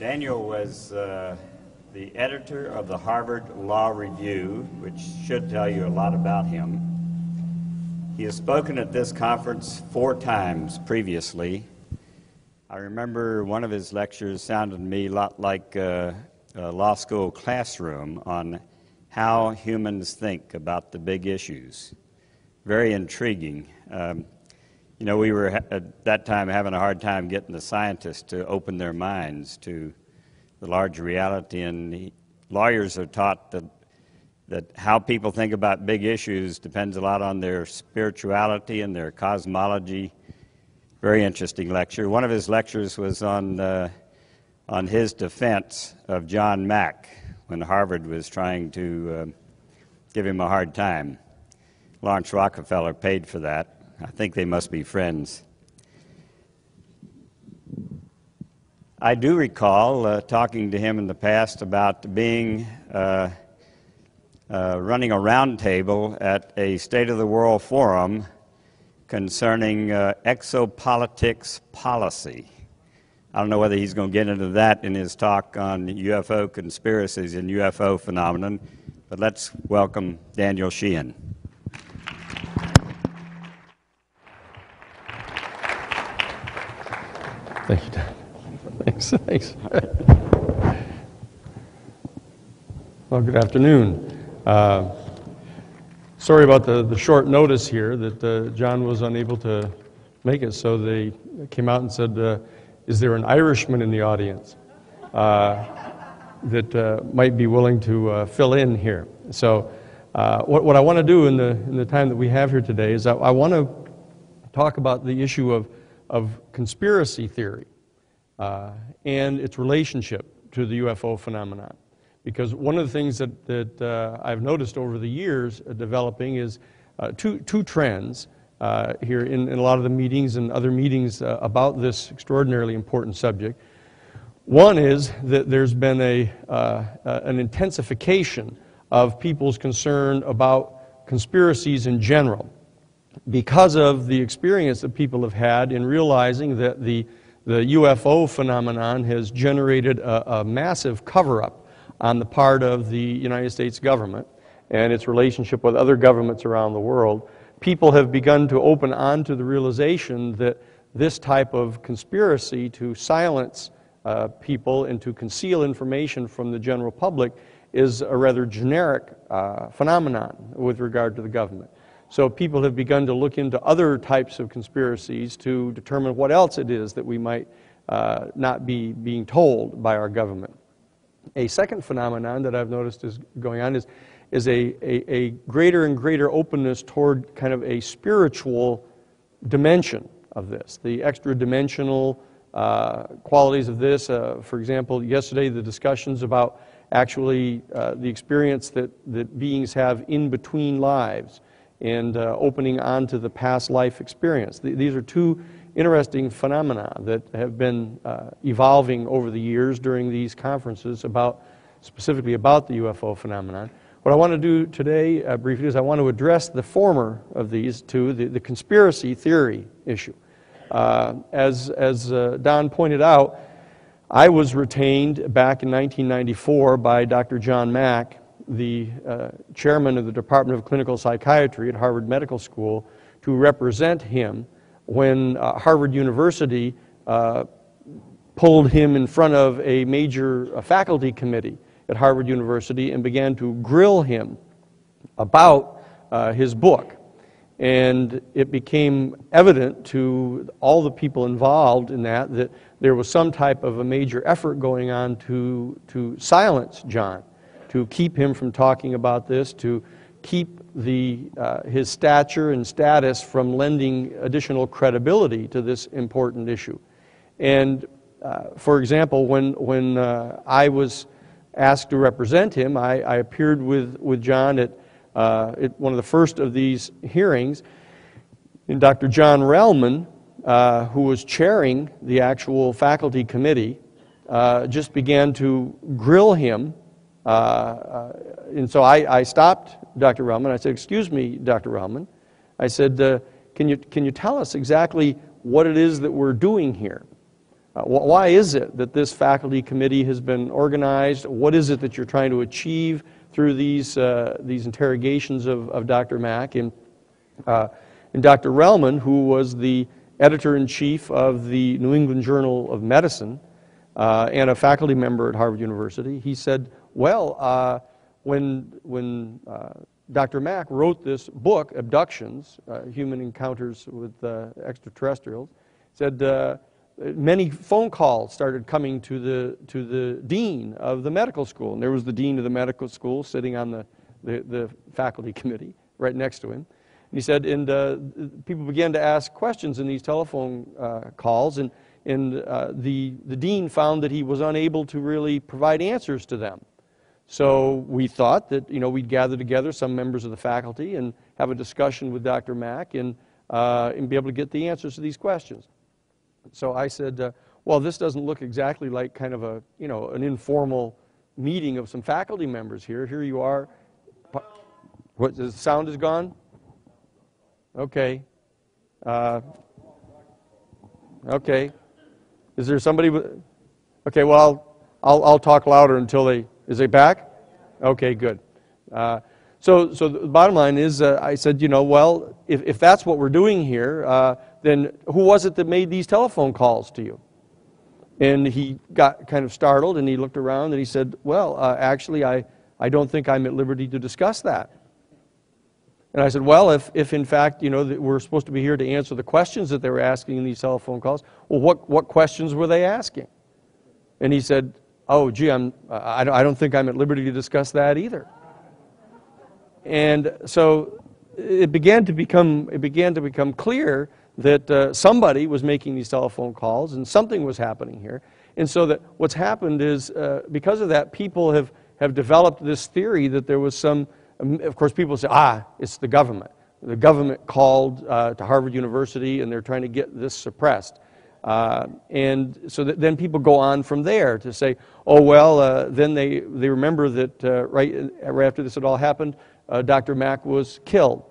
Daniel was the editor of the Harvard Law Review, which should tell you a lot about him. He has spoken at this conference 4 times previously. I remember one of his lectures sounded to me a lot like a law school classroom on how humans think about the big issues. Very intriguing. You know, we were at that time having a hard time getting the scientists to open their minds to the larger reality, and lawyers are taught that how people think about big issues depends a lot on their spirituality and their cosmology. Very interesting lecture. One of his lectures was on his defense of John Mack when Harvard was trying to give him a hard time. Lawrence Rockefeller paid for that. I think they must be friends. I do recall talking to him in the past about being running a roundtable at a State of the World forum concerning exopolitics policy. I don't know whether he's going to get into that in his talk on UFO conspiracies and UFO phenomenon, but let's welcome Daniel Sheehan. Thank you, Dan. Thanks. Well, good afternoon. Sorry about the short notice here that John was unable to make it, so they came out and said, is there an Irishman in the audience that might be willing to fill in here? So what I want to do in the time that we have here today is I want to talk about the issue of conspiracy theory and its relationship to the UFO phenomenon. Because one of the things that I've noticed over the years developing is two trends here in a lot of the meetings and other meetings about this extraordinarily important subject. One is that there's been an intensification of people's concern about conspiracies in general, because of the experience that people have had in realizing that the UFO phenomenon has generated a massive cover-up on the part of the United States government and its relationship with other governments around the world. People have begun to open on to the realization that this type of conspiracy to silence people and to conceal information from the general public is a rather generic phenomenon with regard to the government. So people have begun to look into other types of conspiracies to determine what else it is that we might not be being told by our government. A second phenomenon that I've noticed is going on is a greater and greater openness toward kind of a spiritual dimension of this, the extra-dimensional qualities of this. For example, yesterday the discussions about actually the experience that beings have in between lives and opening onto the past life experience. These are two interesting phenomena that have been evolving over the years during these conferences specifically about the UFO phenomenon. What I want to do today briefly is I want to address the former of these two, the conspiracy theory issue. As Don pointed out, I was retained back in 1994 by Dr. John Mack, the chairman of the Department of Clinical Psychiatry at Harvard Medical School, to represent him when Harvard University pulled him in front of a major faculty committee at Harvard University and began to grill him about his book. And it became evident to all the people involved in that there was some type of a major effort going on to silence John, to keep him from talking about this, to keep his stature and status from lending additional credibility to this important issue. And for example, when I was asked to represent him, I appeared with John at one of the first of these hearings, and Dr. John Relman, who was chairing the actual faculty committee, just began to grill him. And so I stopped Dr. Relman. I said, "Excuse me, Dr. Relman." I said, can you tell us exactly what it is that we're doing here? Why is it that this faculty committee has been organized? What is it that you're trying to achieve through these interrogations of Dr. Mack? And Dr. Relman, who was the editor-in-chief of the New England Journal of Medicine and a faculty member at Harvard University, he said, well, when Dr. Mack wrote this book, Abductions, Human Encounters with Extraterrestrials, said many phone calls started coming to the dean of the medical school. And there was the dean of the medical school sitting on the faculty committee right next to him. And he said, and people began to ask questions in these telephone calls, and the dean found that he was unable to really provide answers to them. So we thought that, we'd gather together some members of the faculty and have a discussion with Dr. Mack and be able to get the answers to these questions. So I said, well, this doesn't look exactly like kind of a, an informal meeting of some faculty members here. Here you are. What, the sound is gone? Okay. Okay. Is there somebody with... Okay, well, I'll talk louder until they... Is they back? Okay, good. So the bottom line is, I said, well, if that's what we're doing here, then who was it that made these telephone calls to you? And he got kind of startled, and he looked around, and he said, well, actually, I don't think I'm at liberty to discuss that. And I said, well, if in fact, that we're supposed to be here to answer the questions that they were asking in these telephone calls, well, what questions were they asking? And he said, oh, gee, I don't think I'm at liberty to discuss that either. And so it began to become clear that somebody was making these telephone calls and something was happening here. And so that what's happened is, because of that, people have developed this theory that there was some, of course people say, it's the government. The government called to Harvard University and they're trying to get this suppressed. And so then people go on from there to say, oh, well, then they remember that right after this had all happened, Dr. Mack was killed,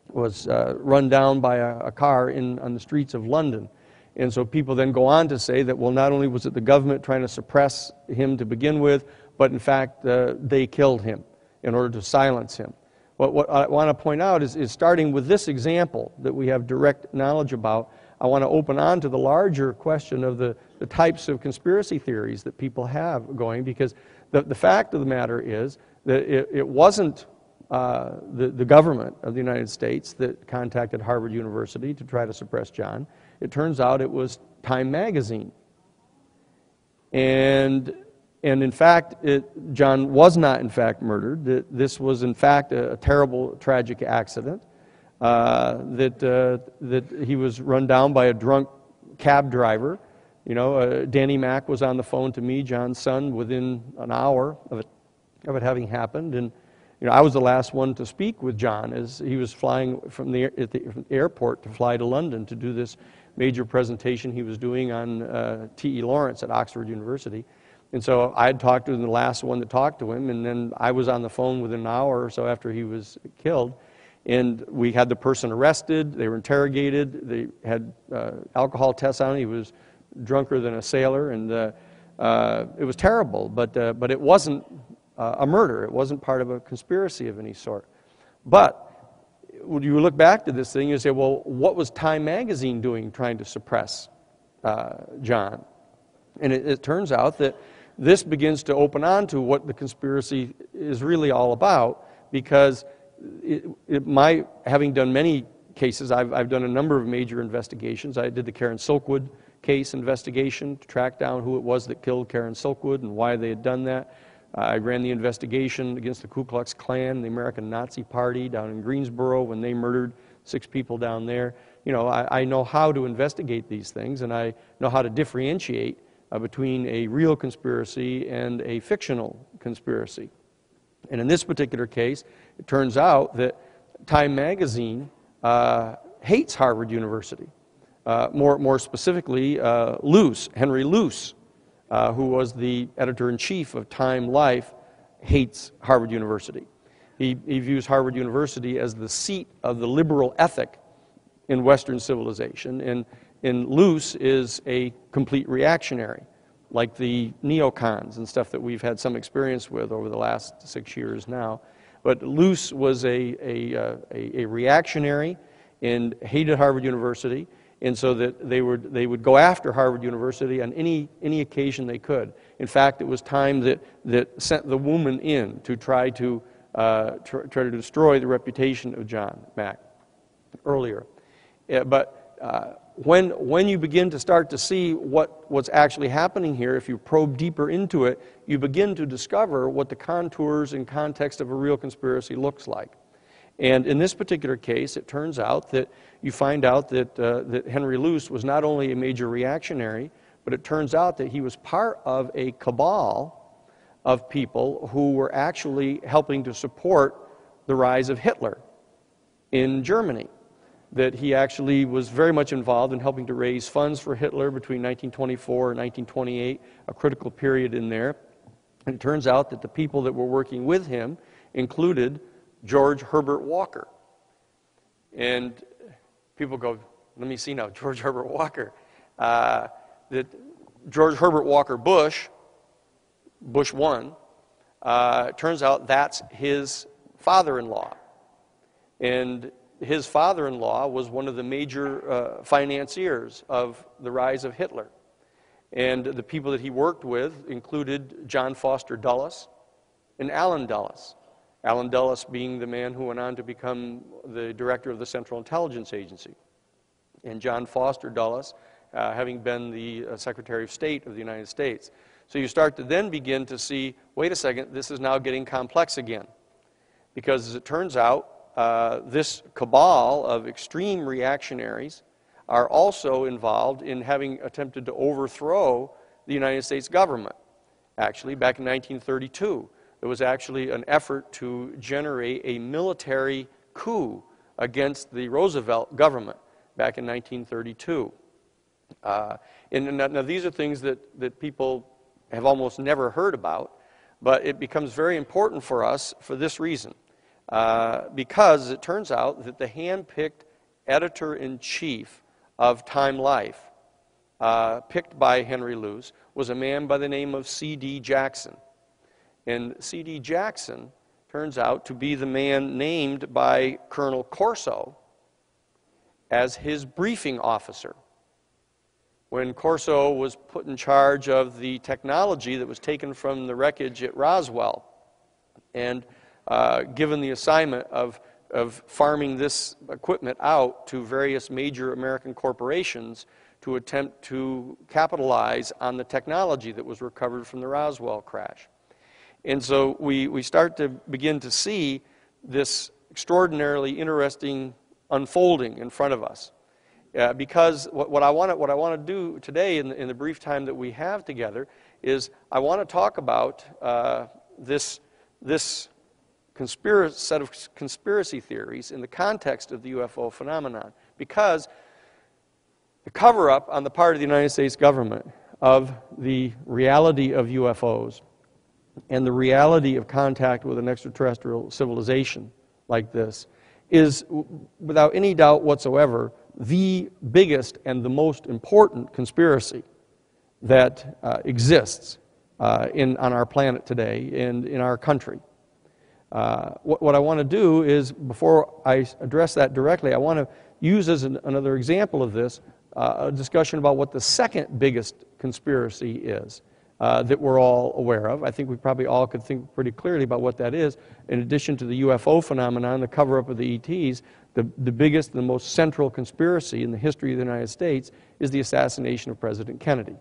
was run down by a car on the streets of London. And so people then go on to say that, well, not only was it the government trying to suppress him to begin with, but in fact, they killed him in order to silence him. What I want to point out is starting with this example that we have direct knowledge about, I want to open on to the larger question of the types of conspiracy theories that people have going, because the fact of the matter is that it wasn't the government of the United States that contacted Harvard University to try to suppress John. It turns out it was Time magazine. And in fact, John was not in fact murdered. This was in fact a terrible, tragic accident. That he was run down by a drunk cab driver. Danny Mack was on the phone to me, John's son, within an hour of it having happened. And I was the last one to speak with John as he was flying from the airport to fly to London to do this major presentation he was doing on T.E. Lawrence at Oxford University. And so I had talked to him, the last one to talk to him, and then I was on the phone within an hour or so after he was killed. And we had the person arrested, they were interrogated, they had alcohol tests on him, he was drunker than a sailor, and it was terrible, but it wasn't a murder, it wasn't part of a conspiracy of any sort. But when you look back to this thing, you say, well, what was Time magazine doing trying to suppress John? And it turns out that this begins to open on to what the conspiracy is really all about, because having done many cases, I've done a number of major investigations. I did the Karen Silkwood case investigation to track down who it was that killed Karen Silkwood and why they had done that. I ran the investigation against the Ku Klux Klan, the American Nazi Party down in Greensboro when they murdered 6 people down there. I know how to investigate these things, and I know how to differentiate between a real conspiracy and a fictional conspiracy. And in this particular case, it turns out that Time magazine hates Harvard University. More specifically, Henry Luce, who was the editor-in-chief of Time Life, hates Harvard University. He views Harvard University as the seat of the liberal ethic in Western civilization, And Luce is a complete reactionary, like the neocons and stuff that we've had some experience with over the last 6 years now. But Luce was a reactionary and hated Harvard University, and so that they would go after Harvard University on any occasion they could. In fact, it was time that sent the woman in to try to destroy the reputation of John Mack earlier. But when you begin to start to see what's actually happening here, if you probe deeper into it, you begin to discover what the contours and context of a real conspiracy looks like. And in this particular case, it turns out that you find out that Henry Luce was not only a major reactionary, but it turns out that he was part of a cabal of people who were actually helping to support the rise of Hitler in Germany. That he actually was very much involved in helping to raise funds for Hitler between 1924 and 1928, a critical period in there. And it turns out that the people that were working with him included George Herbert Walker. And people go, let me see now, George Herbert Walker. That George Herbert Walker Bush 1, turns out that's his father-in-law. And his father-in-law was one of the major financiers of the rise of Hitler. And the people that he worked with included John Foster Dulles and Allen Dulles. Allen Dulles being the man who went on to become the director of the Central Intelligence Agency. And John Foster Dulles having been the Secretary of State of the United States. So you start to then begin to see, wait a second, this is now getting complex again. Because as it turns out, this cabal of extreme reactionaries are also involved in having attempted to overthrow the United States government. Actually, back in 1932, there was actually an effort to generate a military coup against the Roosevelt government back in 1932. And now these are things that people have almost never heard about, but it becomes very important for us for this reason. Because it turns out that the hand-picked editor-in-chief of Time Life, picked by Henry Luce, was a man by the name of C.D. Jackson. And C.D. Jackson turns out to be the man named by Colonel Corso as his briefing officer. When Corso was put in charge of the technology that was taken from the wreckage at Roswell, and given the assignment of farming this equipment out to various major American corporations to attempt to capitalize on the technology that was recovered from the Roswell crash. And so we start to begin to see this extraordinarily interesting unfolding in front of us. Because what I want to do today in the brief time that we have together is I want to talk about this set of conspiracy theories in the context of the UFO phenomenon. Because the cover-up on the part of the United States government of the reality of UFOs and the reality of contact with an extraterrestrial civilization like this is, without any doubt whatsoever, the biggest and the most important conspiracy that exists on our planet today and in our country. What I want to do is, before I address that directly, I want to use as another example of this a discussion about what the second biggest conspiracy is that we're all aware of. I think we probably all could think pretty clearly about what that is. In addition to the UFO phenomenon, the cover-up of the ETs, the biggest, the most central conspiracy in the history of the United States is the assassination of President Kennedy.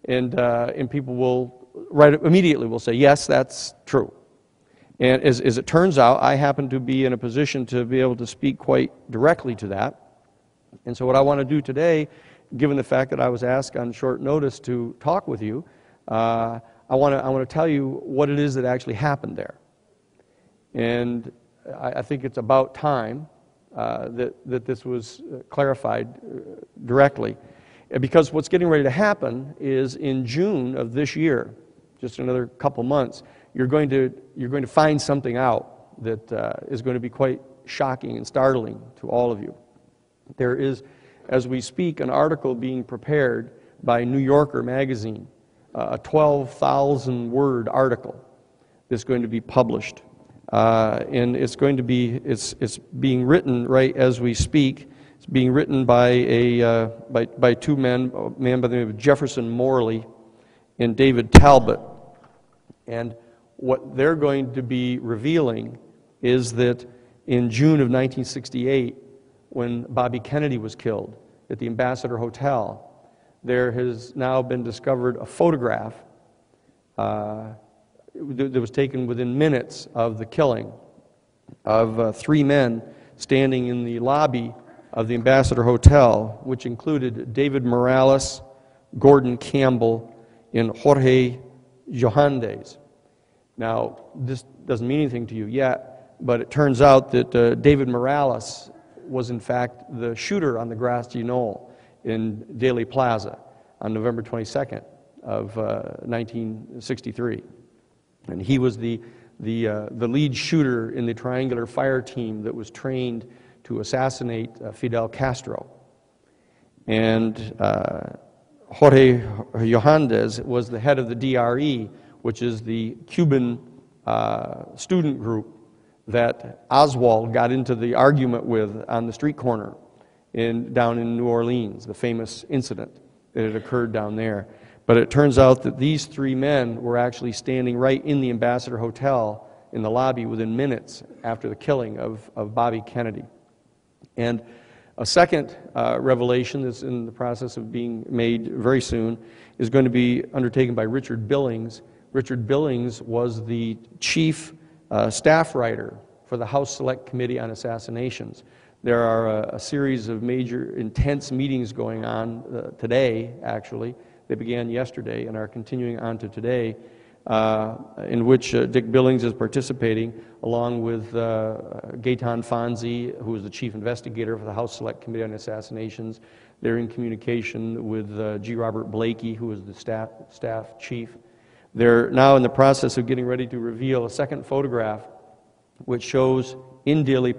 And people will, immediately will say, yes, that's true. And as it turns out, I happen to be in a position to be able to speak quite directly to that. And so what I want to do today, given the fact that I was asked on short notice to talk with you, I want to tell you what it is that actually happened there. And I think it's about time that this was clarified directly. Because what's getting ready to happen is in June of this year, just another couple months, you're going to find something out that is going to be quite shocking and startling to all of you. There is as we speak, an article being prepared by New Yorker magazine, a 12,000-word article that's going to be published. And it's going to be, it's being written right as we speak. It's being written by by two men, a man by the name of Jefferson Morley and David Talbot. And what they're going to be revealing is that in June of 1968, when Bobby Kennedy was killed at the Ambassador Hotel, there has now been discovered a photograph that was taken within minutes of the killing of three men standing in the lobby of the Ambassador Hotel, which included David Morales, Gordon Campbell, and Jorge Johandes. Now, this doesn't mean anything to you yet, but it turns out that David Morales was in fact the shooter on the grassy knoll in Dealey Plaza on November 22nd of 1963. And he was the lead shooter in the triangular fire team that was trained to assassinate Fidel Castro. And Jorge Johandes was the head of the DRE, which is the Cuban student group that Oswald got into the argument with on the street corner down in New Orleans, the famous incident that had occurred down there. But it turns out that these three men were actually standing right in the Ambassador Hotel in the lobby within minutes after the killing of Bobby Kennedy. And a second revelation that's in the process of being made very soon is going to be undertaken by Richard Billings. Richard Billings was the chief staff writer for the House Select Committee on Assassinations. There are a series of major, intense meetings going on today, actually. They began yesterday and are continuing on to today, in which Dick Billings is participating, along with Gaetan Fonzi, who is the chief investigator for the House Select Committee on Assassinations. They're in communication with G. Robert Blakey, who is the staff chief. They're now in the process of getting ready to reveal a second photograph which shows in Dealey